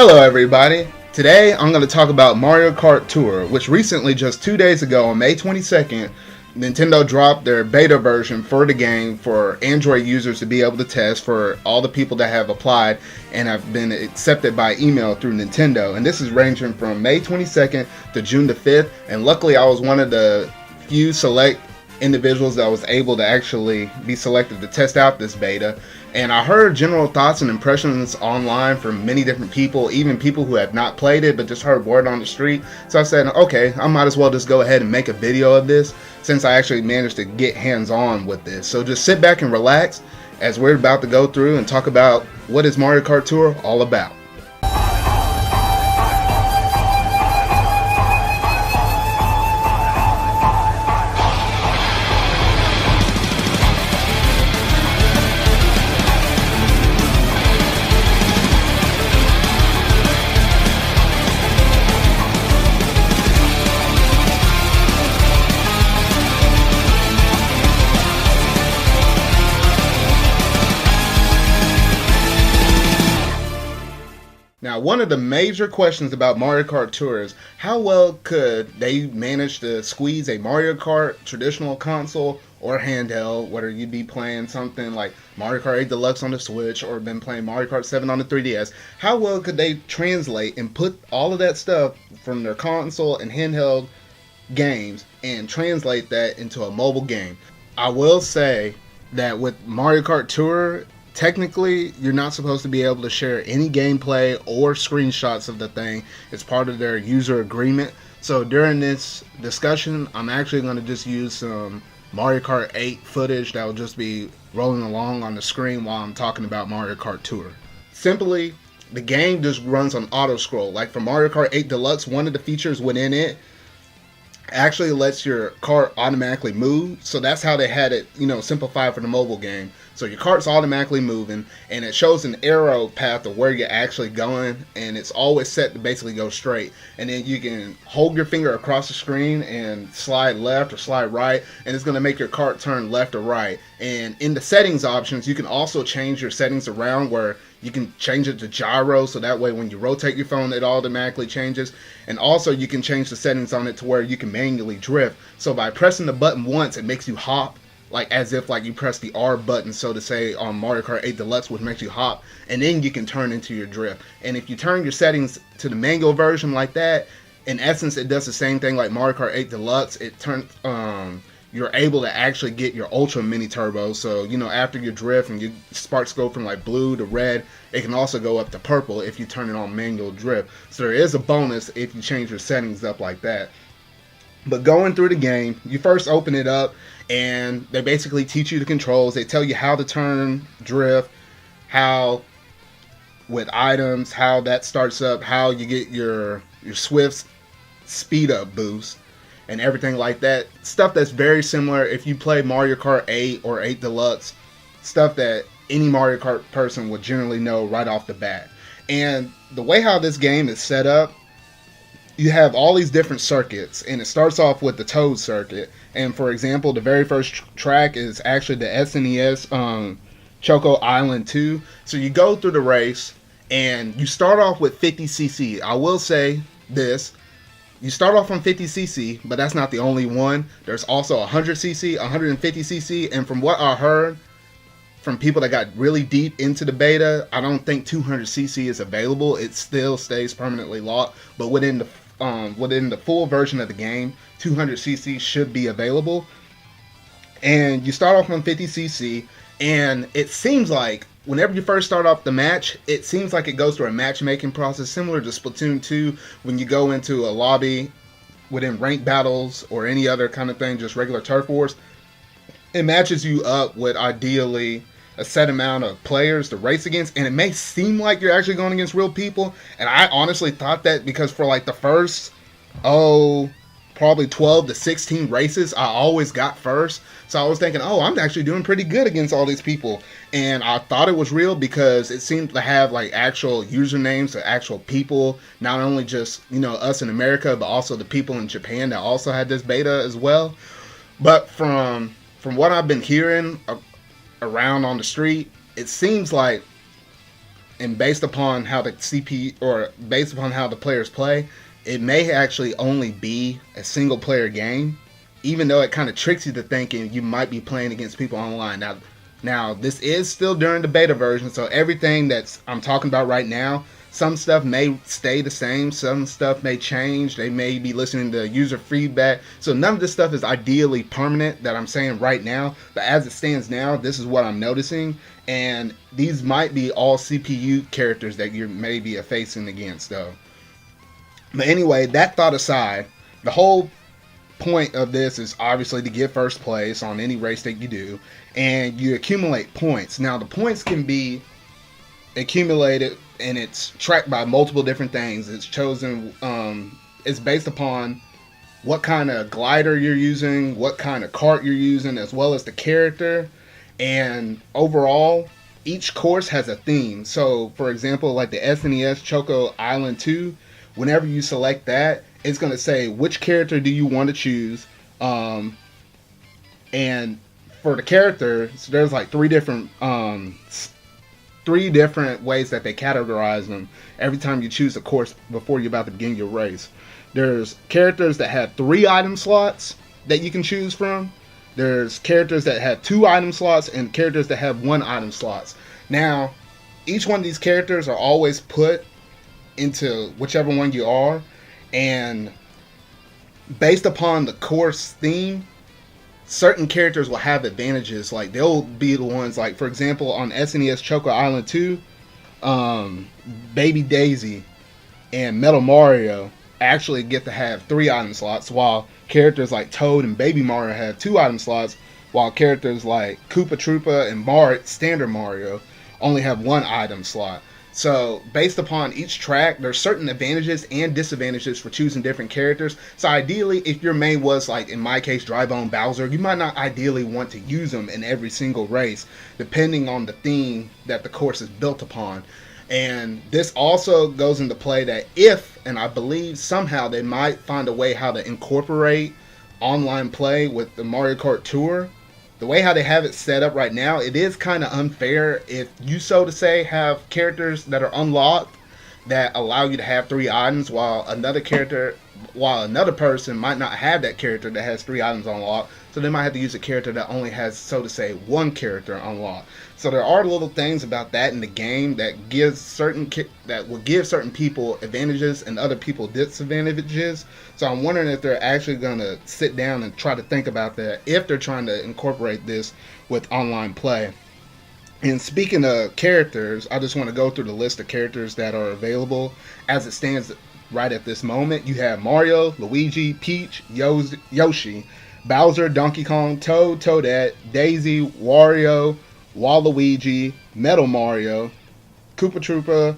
Hello everybody! Today I'm going to talk about Mario Kart Tour, which recently, just 2 days ago on May 22nd, Nintendo dropped their beta version for the game for Android users to be able to test for all the people that have applied and have been accepted by email through Nintendo. And this is ranging from May 22nd to June the 5th, and luckily I was one of the few select individuals that was able to actually be selected to test out this beta. And I heard general thoughts and impressions online from many different people, even people who have not played it but just heard word on the street. So I said, okay, I might as well just go ahead and make a video of this since I actually managed to get hands-on with this. So just sit back and relax as we're about to go through and talk about what is Mario Kart Tour all about. Now, one of the major questions about Mario Kart Tour is how well could they manage to squeeze a Mario Kart traditional console or handheld, whether you'd be playing something like Mario Kart 8 Deluxe on the Switch or been playing Mario Kart 7 on the 3DS, how well could they translate and put all of that stuff from their console and handheld games and translate that into a mobile game? I will say that with Mario Kart Tour, technically, you're not supposed to be able to share any gameplay or screenshots of the thing. It's part of their user agreement. So during this discussion, I'm actually going to just use some Mario Kart 8 footage that will just be rolling along on the screen while I'm talking about Mario Kart Tour. Simply, the game just runs on auto scroll. Like for Mario Kart 8 Deluxe, one of the features within it actually lets your cart automatically move. So that's how they had it, simplified for the mobile game. So your cart's automatically moving, and it shows an arrow path of where you're actually going, and it's always set to basically go straight. And then you can hold your finger across the screen and slide left or slide right, and it's going to make your cart turn left or right. And in the settings options, you can also change your settings around where you can change it to gyro, so that way when you rotate your phone, it automatically changes. And also you can change the settings on it to where you can manually drift. So by pressing the button once, it makes you hop, like as if like you press the R button, so to say, on Mario Kart 8 Deluxe, which makes you hop, and then you can turn into your drift. And if you turn your settings to the manual version like that, in essence it does the same thing like Mario Kart 8 Deluxe. It turns you're able to actually get your ultra mini turbo. So after your drift and your sparks go from like blue to red, it can also go up to purple if you turn it on manual drift. So there is a bonus if you change your settings up like that. But going through the game, you first open it up and they basically teach you the controls. They tell you how to turn, drift, how with items, how that starts up, how you get your Swift speed up boost and everything like that. Stuff that's very similar if you play Mario Kart 8 or 8 Deluxe. Stuff that any Mario Kart person would generally know right off the bat. And the way how this game is set up, you have all these different circuits, and it starts off with the Toad circuit. And for example, the very first track is actually the SNES Choco Island 2. So you go through the race, and you start off with 50cc. I will say this. You start off on 50cc, but that's not the only one. There's also 100cc, 150cc, and from what I heard from people that got really deep into the beta, I don't think 200cc is available. It still stays permanently locked, but within the full version of the game, 200cc should be available. And you start off on 50cc, and it seems like whenever you first start off the match, it seems like it goes through a matchmaking process similar to Splatoon 2 when you go into a lobby within ranked battles or any other kind of thing, just regular turf wars. It matches you up with ideally a set amount of players to race against, and it may seem like you're actually going against real people. And I honestly thought that because for like the first, probably 12 to 16 races, I always got first. So I was thinking, I'm actually doing pretty good against all these people. And I thought it was real because it seemed to have like actual usernames of actual people, not only just, us in America, but also the people in Japan that also had this beta as well. But from what I've been hearing around on the street, it seems like and based upon how the CP or based upon how the players play, it may actually only be a single player game, even though it kind of tricks you to thinking you might be playing against people online. Now this is still during the beta version, so everything that's I'm talking about right now, some stuff may stay the same, some stuff may change. They may be listening to user feedback, so none of this stuff is ideally permanent that I'm saying right now. But as it stands now, this is what I'm noticing, and these might be all CPU characters that you're maybe facing against, though. But anyway, that thought aside, the whole point of this is obviously to get first place on any race that you do, and you accumulate points. Now the points can be accumulated and it's tracked by multiple different things. It's chosen, it's based upon what kind of glider you're using, what kind of kart you're using, as well as the character. And overall, each course has a theme. So for example, like the SNES Choco Island 2, whenever you select that, it's going to say which character do you want to choose. And for the characters, there's like three different ways that they categorize them every time you choose a course before you're about to begin your race. There's characters that have 3 item slots that you can choose from. There's characters that have 2 item slots and characters that have 1 item slots. Now, each one of these characters are always put into whichever one you are, and based upon the course theme, certain characters will have advantages. Like they'll be the ones, like for example on SNES Choco Island 2, Baby Daisy and Metal Mario actually get to have 3 item slots, while characters like Toad and Baby Mario have 2 item slots, while characters like Koopa Troopa and Standard Mario only have 1 item slot. So based upon each track, there's certain advantages and disadvantages for choosing different characters. So ideally, if your main was, like in my case, Dry Bone Bowser, you might not ideally want to use them in every single race, depending on the theme that the course is built upon. And this also goes into play that if, and I believe somehow they might find a way how to incorporate online play with the Mario Kart Tour. The way how they have it set up right now, it is kind of unfair if you, so to say, have characters that are unlocked that allow you to have 3 items, while another person might not have that character that has 3 items unlocked. So they might have to use a character that only has, so to say, 1 character unlocked. So there are little things about that in the game that will give certain people advantages and other people disadvantages. So I'm wondering if they're actually going to sit down and try to think about that if they're trying to incorporate this with online play. And speaking of characters, I just want to go through the list of characters that are available as it stands right at this moment. You have Mario, Luigi, Peach, Yoshi, Bowser, Donkey Kong, Toad, Toadette, Daisy, Wario, Waluigi, Metal Mario, Koopa Troopa,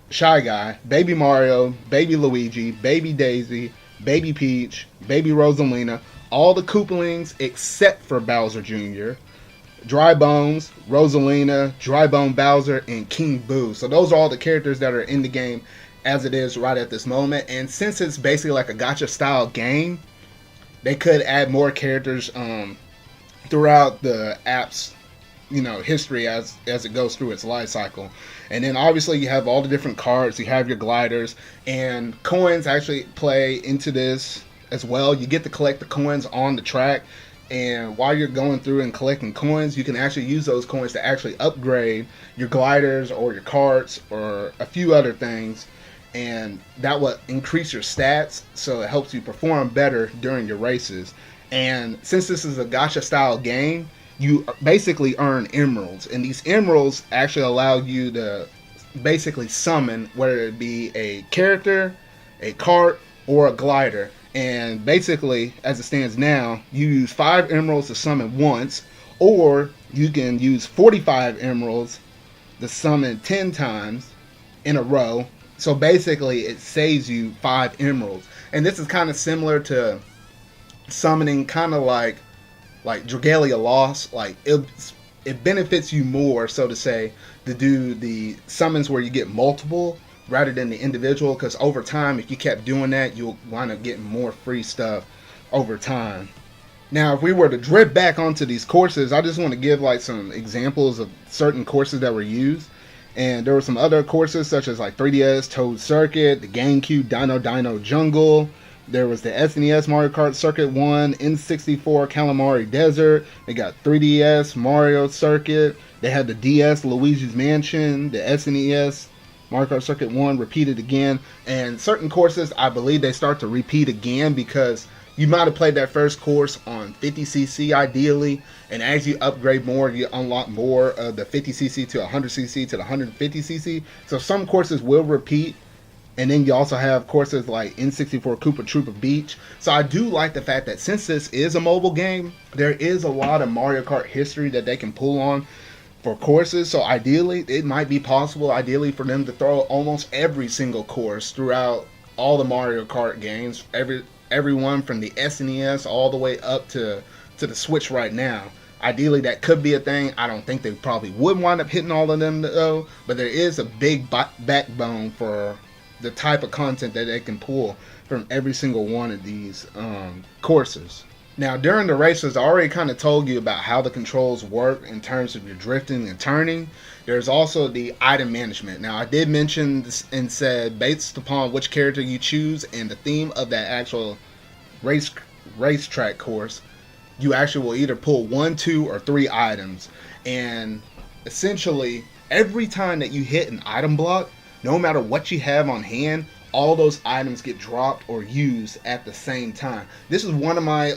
Shy Guy, Baby Mario, Baby Luigi, Baby Daisy, Baby Peach, Baby Rosalina, all the Koopalings except for Bowser Jr., Dry Bones, Rosalina, Dry Bone Bowser, and King Boo. So those are all the characters that are in the game as it is right at this moment. And since it's basically like a gacha style game, they could add more characters throughout the app's history as it goes through its life cycle. And then obviously you have all the different cards, you have your gliders, and coins actually play into this as well. You get to collect the coins on the track, and while you're going through and collecting coins, you can actually use those coins to actually upgrade your gliders or your carts or a few other things, and that will increase your stats, so it helps you perform better during your races. And since this is a gacha style game, you basically earn emeralds, and these emeralds actually allow you to basically summon, whether it be a character, a cart, or a glider. And basically, as it stands now, you use 5 emeralds to summon once, or you can use 45 emeralds to summon 10 times in a row. So basically, it saves you 5 emeralds. And this is kind of similar to summoning, kind of like Dragalia Lost. Like it benefits you more, so to say, to do the summons where you get multiple rather than the individual, because over time, if you kept doing that, you'll wind up getting more free stuff over time. Now, if we were to drift back onto these courses, I just want to give like some examples of certain courses that were used. And there were some other courses such as like 3DS Toad Circuit, the GameCube Dino Jungle. There was the SNES Mario Kart Circuit 1, N64 Calamari Desert. They got 3DS Mario Circuit. They had the DS Luigi's Mansion, the SNES Mario Kart Circuit 1 repeated again. And certain courses, I believe they start to repeat again because you might have played that first course on 50cc ideally, and as you upgrade more, you unlock more of the 50cc to 100cc to the 150cc. So some courses will repeat, and then you also have courses like N64 Koopa Troopa Beach. So I do like the fact that since this is a mobile game, there is a lot of Mario Kart history that they can pull on for courses. So ideally, it might be possible, ideally, for them to throw almost every single course throughout all the Mario Kart games, everyone from the SNES all the way up to the Switch right now. Ideally, that could be a thing. I don't think they probably would wind up hitting all of them, though, but there is a big backbone for the type of content that they can pull from every single one of these courses. Now, during the races, I already kind of told you about how the controls work in terms of your drifting and turning. There's also the item management. Now, I did mention this and said based upon which character you choose and the theme of that actual racetrack course, you actually will either pull 1, 2, or 3 items. And essentially, every time that you hit an item block, no matter what you have on hand, all those items get dropped or used at the same time. This is one of my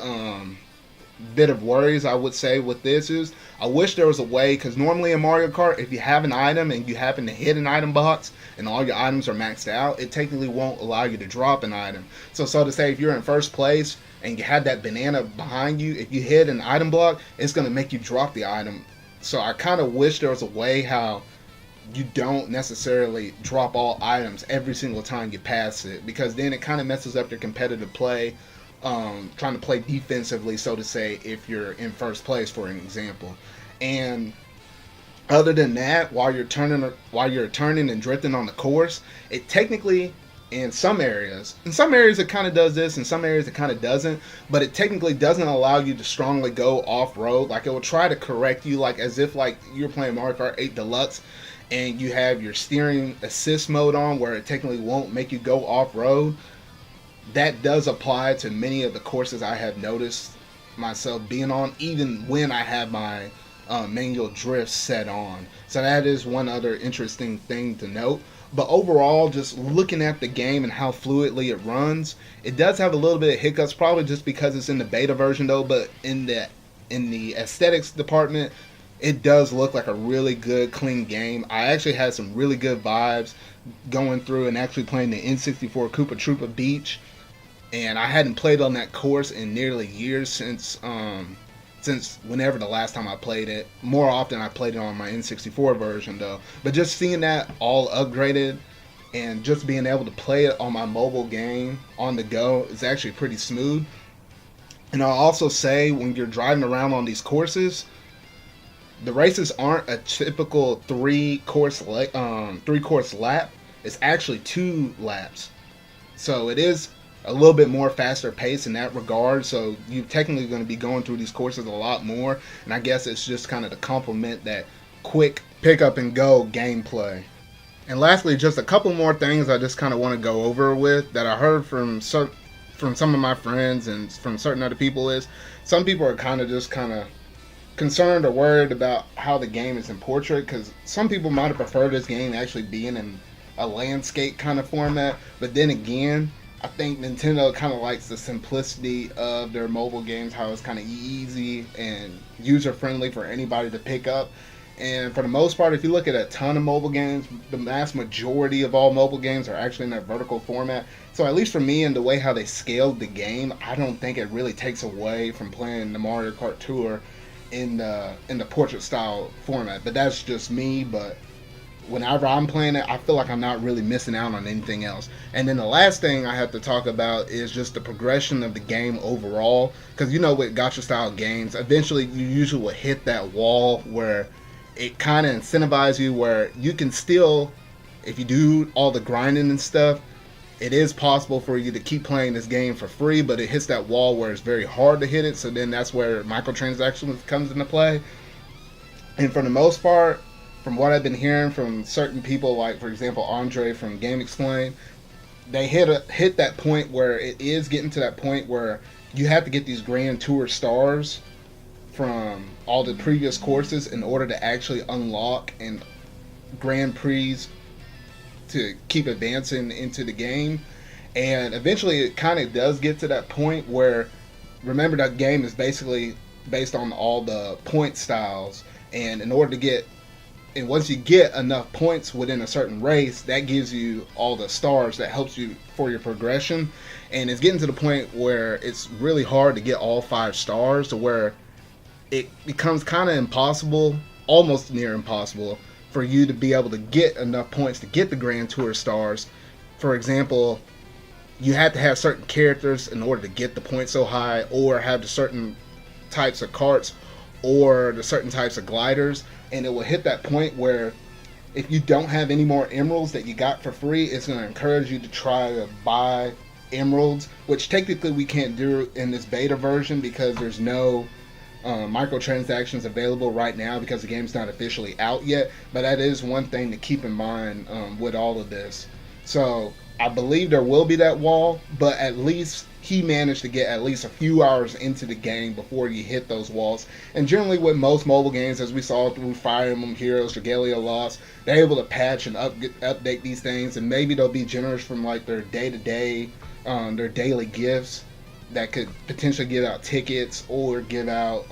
bit of worries, I would say, with this is I wish there was a way, because normally in Mario Kart, if you have an item and you happen to hit an item box and all your items are maxed out, it technically won't allow you to drop an item. So to say, if you're in first place and you have that banana behind you, if you hit an item block, it's going to make you drop the item. So I kind of wish there was a way how you don't necessarily drop all items every single time you pass it, because then it kind of messes up your competitive play, trying to play defensively, so to say, if you're in first place, for an example. And other than that, while you're turning and drifting on the course, it technically, in some areas it kind of does this, in some areas it kind of doesn't, but it technically doesn't allow you to strongly go off-road. Like, it will try to correct you, like as if like you're playing Mario Kart 8 Deluxe and you have your steering assist mode on, where it technically won't make you go off-road. That does apply to many of the courses I have noticed myself being on, even when I have my manual drift set on. So that is one other interesting thing to note. But overall, just looking at the game and how fluidly it runs, it does have a little bit of hiccups, probably just because it's in the beta version though. But in the aesthetics department, it does look like a really good, clean game. I actually had some really good vibes going through and actually playing the N64 Koopa Troopa Beach. And I hadn't played on that course in nearly years, since whenever the last time I played it. More often I played it on my N64 version though. But just seeing that all upgraded and just being able to play it on my mobile game on the go is actually pretty smooth. And I'll also say, when you're driving around on these courses, the races aren't a typical three course lap. It's actually 2 laps. So it is a little bit more faster pace in that regard. So you're technically going to be going through these courses a lot more. And I guess it's just kind of to complement that quick pick up and go gameplay. And lastly, just a couple more things I just kind of want to go over with that I heard from some of my friends and from certain other people. Is some people are kind of concerned or worried about how the game is in portrait, because some people might have preferred this game actually being in a landscape kind of format. But then again, I think Nintendo kind of likes the simplicity of their mobile games, how it's kind of easy and user friendly for anybody to pick up. And for the most part, if you look at a ton of mobile games, the vast majority of all mobile games are actually in that vertical format. So at least for me, and the way how they scaled the game, I don't think it really takes away from playing the Mario Kart Tour in the portrait style format. But that's just me. But whenever I'm playing it, I feel like I'm not really missing out on anything else. And then the last thing I have to talk about is just the progression of the game overall. Because with gacha style games, eventually you usually will hit that wall where it kind of incentivizes you, where you can still, if you do all the grinding and stuff, it is possible for you to keep playing this game for free, but it hits that wall where it's very hard to hit it. So then that's where microtransactions comes into play. And for the most part, from what I've been hearing from certain people, like for example Andre from Game Explain, they hit that point where it is getting to that point where you have to get these Grand Tour stars from all the previous courses in order to actually unlock and Grand Prix to keep advancing into the game. And eventually it kind of does get to that point where, remember, that game is basically based on all the point styles, and in order to get, and once you get enough points within a certain race, that gives you all the stars that helps you for your progression. And it's getting to the point where it's really hard to get all 5 stars, to where it becomes kind of impossible, almost near impossible, for you to be able to get enough points to get the Grand Tour stars. For example, you have to have certain characters in order to get the points so high, or have the certain types of carts, or the certain types of gliders, and it will hit that point where if you don't have any more emeralds that you got for free, it's going to encourage you to try to buy emeralds, which technically we can't do in this beta version because there's no microtransactions available right now because the game's not officially out yet. But that is one thing to keep in mind with all of this. So I believe there will be that wall, but at least he managed to get at least a few hours into the game before you hit those walls. And generally with most mobile games, as we saw through Fire Emblem Heroes, Regalia Lost, they're able to patch and update these things, and maybe they'll be generous from like their day-to-day, their daily gifts that could potentially give out tickets or give out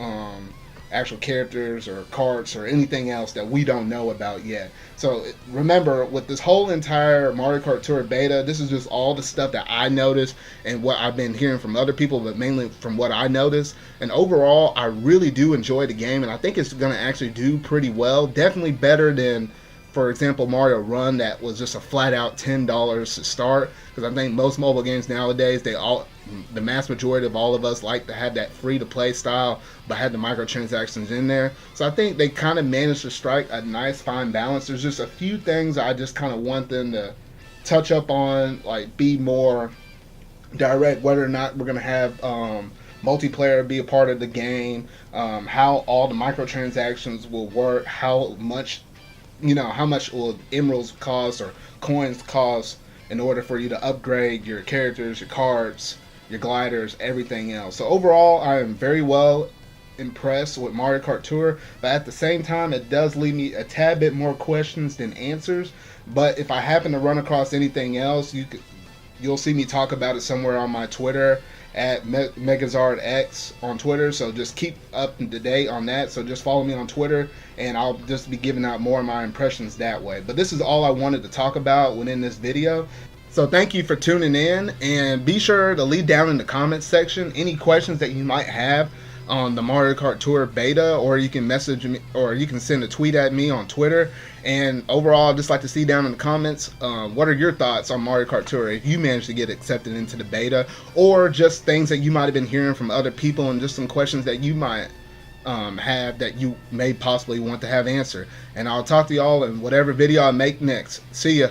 actual characters or carts or anything else that we don't know about yet. So remember, with this whole entire Mario Kart Tour Beta, this is just all the stuff that I noticed and what I've been hearing from other people, but mainly from what I noticed. And overall, I really do enjoy the game, and I think it's going to actually do pretty well. Definitely better than, for example, Mario Run, that was just a flat out $10 to start. Because I think most mobile games nowadays, the mass majority of all of us like to have that free to play style, but have the microtransactions in there. So I think they kind of managed to strike a nice fine balance. There's just a few things I just kind of want them to touch up on, like be more direct, whether or not we're going to have multiplayer be a part of the game, how all the microtransactions will work, how much will emeralds cost or coins cost in order for you to upgrade your characters, your cards, your gliders, everything else. So overall, I am very well impressed with Mario Kart Tour, but at the same time, it does leave me a tad bit more questions than answers. But if I happen to run across anything else, you'll see me talk about it somewhere on my Twitter at MegazardX on Twitter. So just keep up to date on that. So just follow me on Twitter, and I'll just be giving out more of my impressions that way. But this is all I wanted to talk about within this video. So thank you for tuning in, and be sure to leave down in the comments section any questions that you might have on the Mario Kart Tour Beta, or you can message me, or you can send a tweet at me on Twitter. And overall, I'd just like to see down in the comments, what are your thoughts on Mario Kart Tour, if you managed to get accepted into the beta, or just things that you might have been hearing from other people, and just some questions that you might have that you may possibly want to have answered. And I'll talk to y'all in whatever video I make next. See ya.